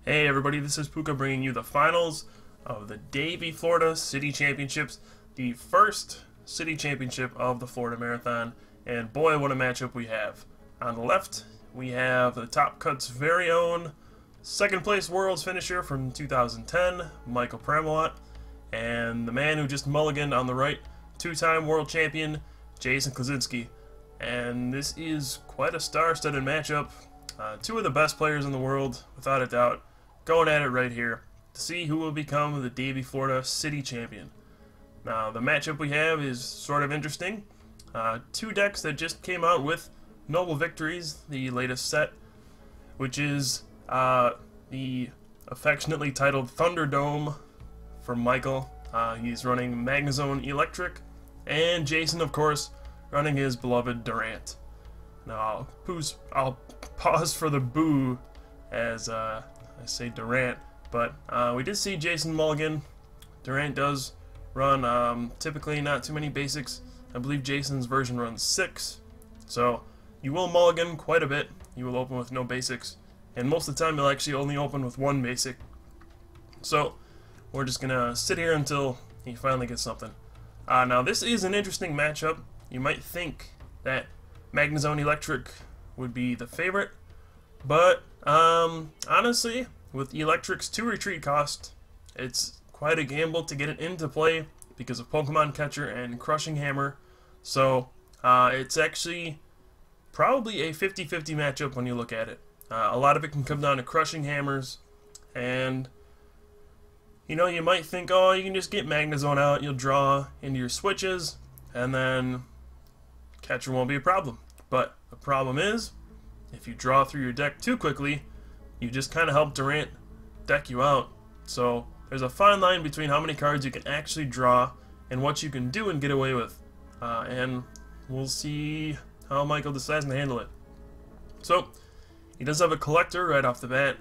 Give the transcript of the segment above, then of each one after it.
Hey everybody, this is Puka bringing you the finals of the Davie, Florida City Championships, the first city championship of the Florida Marathon, and boy what a matchup we have. On the left, we have the Top Cut's very own second place world's finisher from 2010, Michael Pramawat, and the man who just mulliganed on the right, two-time world champion, Jason Klaczynski. And this is quite a star-studded matchup. Two of the best players in the world, without a doubt, going at it right here to see who will become the Davie, Florida City Champion. Now, the matchup we have is sort of interesting. Two decks that just came out with Noble Victories, the latest set, which is the affectionately titled Thunderdome for Michael. He's running Magnezone Eelektrik, and Jason, of course, running his beloved Durant. Now, I'll pause for the boo as I say Durant, but we did see Jason mulligan. Durant does run typically not too many basics. I believe Jason's version runs 6, so you will mulligan quite a bit. You will open with no basics, and most of the time you'll actually only open with one basic. So we're just gonna sit here until he finally gets something. Now this is an interesting matchup. You might think that Magnezone Eelektrik would be the favorite, but honestly, with Eelektrik's 2 retreat cost, it's quite a gamble to get it into play because of Pokemon Catcher and Crushing Hammer. So it's actually probably a 50-50 matchup when you look at it. A lot of it can come down to Crushing Hammers, and you know, you might think, oh, you can just get Magnezone out, you'll draw into your switches, and then Catcher won't be a problem. But the problem is, if you draw through your deck too quickly, you just kind of help Durant deck you out. So there's a fine line between how many cards you can actually draw and what you can do and get away with. And we'll see how Michael decides to handle it. So he does have a collector right off the bat.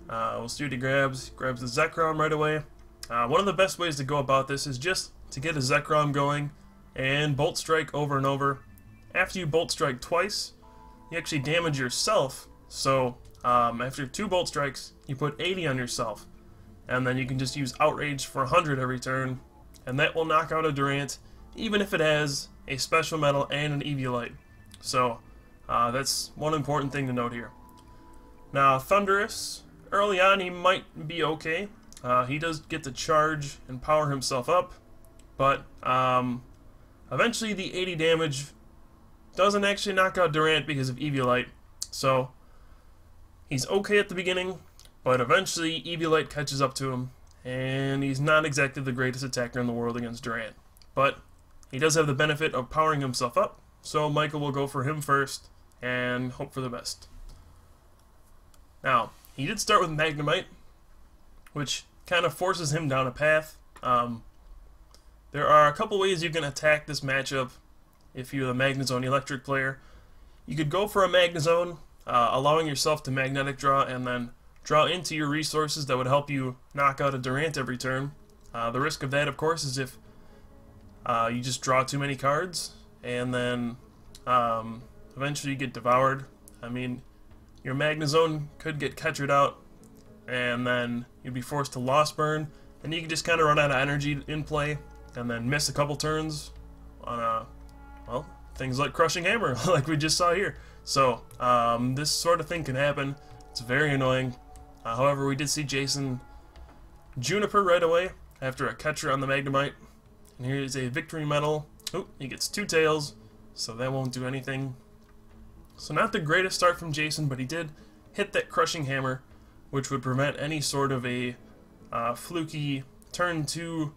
We'll see what he grabs. He grabs the Zekrom right away. One of the best ways to go about this is just to get a Zekrom going and Bolt Strike over and over. After you Bolt Strike twice, you actually damage yourself. So after 2 Bolt Strikes, you put 80 on yourself. And then you can just use Outrage for 100 every turn, and that will knock out a Durant, even if it has a Special Metal and an Eviolite. So that's one important thing to note here. Now, Thundurus, early on he might be okay. He does get to charge and power himself up, but eventually the 80 damage doesn't actually knock out Durant because of Eviolite. So he's okay at the beginning, but eventually Eviolite catches up to him, and he's not exactly the greatest attacker in the world against Durant. But he does have the benefit of powering himself up, so Michael will go for him first and hope for the best. Now, he did start with Magnemite, which kind of forces him down a path. There are a couple ways you can attack this matchup if you're the Magnezone Eelektrik player. You could go for a Magnezone, allowing yourself to magnetic draw and then draw into your resources that would help you knock out a Durant every turn. The risk of that, of course, is if you just draw too many cards and then eventually you get devoured. I mean, your Magnezone could get Catchered out, and then you'd be forced to Lost Burn, and you can just kind of run out of energy in play and then miss a couple turns on well, things like Crushing Hammer, like we just saw here. So this sort of thing can happen. It's very annoying. However, we did see Jason Juniper right away after a Catcher on the Magnemite. And here is a Victory Medal. Oh, he gets 2 tails, so that won't do anything. So not the greatest start from Jason, but he did hit that Crushing Hammer, which would prevent any sort of a fluky turn 2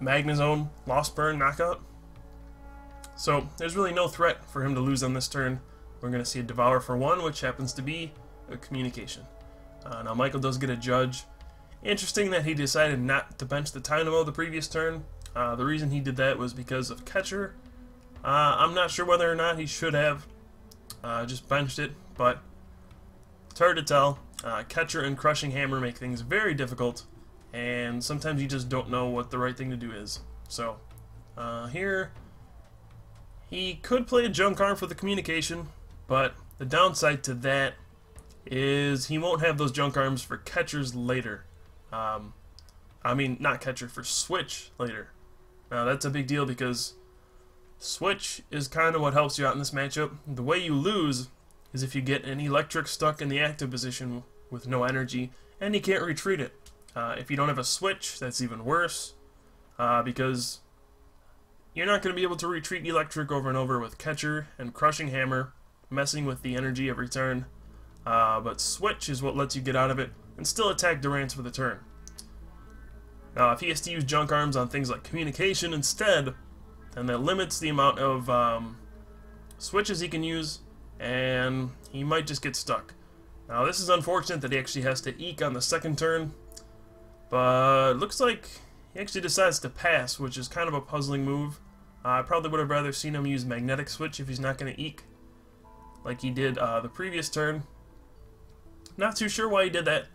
Magnezone Lost Burn knockout. So there's really no threat for him to lose on this turn. We're going to see a Devour for 1, which happens to be a Communication. Now Michael does get a Judge. Interesting that he decided not to bench the Dynamo the previous turn. The reason he did that was because of Catcher. I'm not sure whether or not he should have just benched it, but it's hard to tell. Catcher and Crushing Hammer make things very difficult, and sometimes you just don't know what the right thing to do is. So here he could play a Junk Arm for the Communication, but the downside to that is he won't have those junk arms for catchers later. I mean, not catcher, for switch later. Now that's a big deal because switch is kind of what helps you out in this matchup. The way you lose is if you get an electric stuck in the active position with no energy and you can't retreat it. If you don't have a switch, that's even worse because you're not going to be able to retreat electric over and over with catcher and crushing hammer, messing with the energy every turn. But switch is what lets you get out of it and still attack Durant for the turn. Now, if he has to use junk arms on things like communication instead, then that limits the amount of switches he can use, and he might just get stuck. Now, this is unfortunate that he actually has to eke on the second turn, but looks like he actually decides to pass, which is kind of a puzzling move. I probably would have rather seen him use magnetic switch if he's not going to eke, like he did the previous turn. Not too sure why he did that,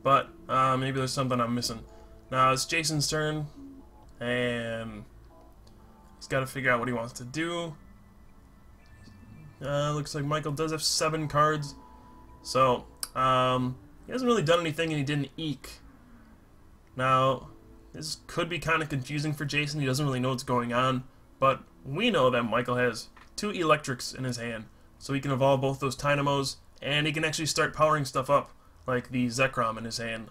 but maybe there's something I'm missing. Now it's Jason's turn, and he's got to figure out what he wants to do. Looks like Michael does have 7 cards, so he hasn't really done anything, and he didn't eke. Now, this could be kind of confusing for Jason. He doesn't really know what's going on, but we know that Michael has 2 Eelektriks in his hand, so he can evolve both those Dynamos, and he can actually start powering stuff up, like the Zekrom in his hand.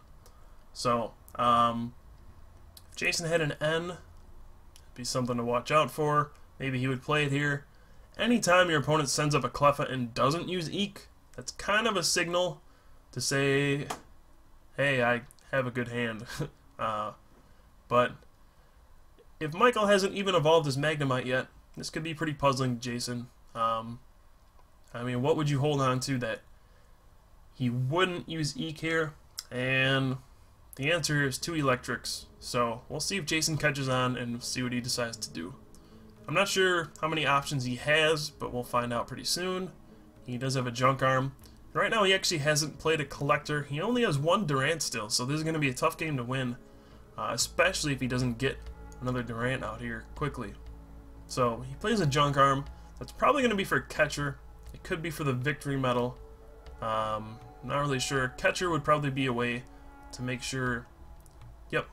So, if Jason had an N, it'd be something to watch out for. Maybe he would play it here. Anytime your opponent sends up a Cleffa and doesn't use Eek, that's kind of a signal to say, hey, I have a good hand. But if Michael hasn't even evolved his Magnemite yet, this could be pretty puzzling to Jason. I mean, what would you hold on to that he wouldn't use Eek here? And the answer is 2 Eelektriks. So we'll see if Jason catches on and see what he decides to do. I'm not sure how many options he has, but we'll find out pretty soon. He does have a junk arm. Right now he actually hasn't played a collector. He only has 1 Durant still, so this is going to be a tough game to win, especially if he doesn't get another Durant out here quickly. So he plays a junk arm. That's probably going to be for catcher. It could be for the victory medal. Not really sure. Catcher would probably be a way to make sure. Yep.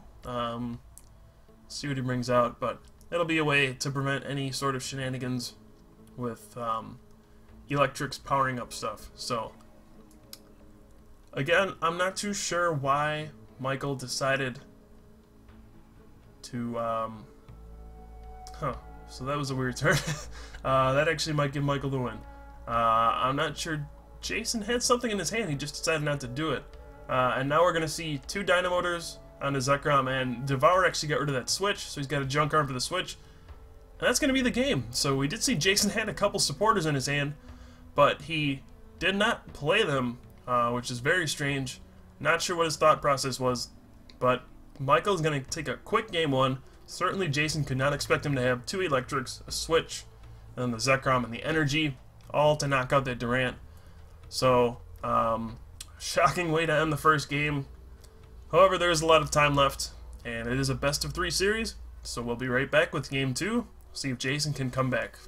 See what he brings out, but it'll be a way to prevent any sort of shenanigans with Eelektrik powering up stuff. So again, I'm not too sure why Michael decided to so that was a weird turn. That actually might give Michael the win. I'm not sure. Jason had something in his hand, he just decided not to do it. And now we're going to see 2 Dynamotors on his Zekrom, and Devour actually got rid of that switch, so he's got a junk arm for the switch. And that's going to be the game. So we did see Jason had a couple supporters in his hand, but he did not play them, which is very strange. Not sure what his thought process was, but Michael's going to take a quick game 1. Certainly Jason could not expect him to have 2 Eelektriks, a switch, and then the Zekrom and the energy, all to knock out that Durant. So, shocking way to end the first game. However, there is a lot of time left, and it is a best of 3 series, so we'll be right back with game 2, see if Jason can come back.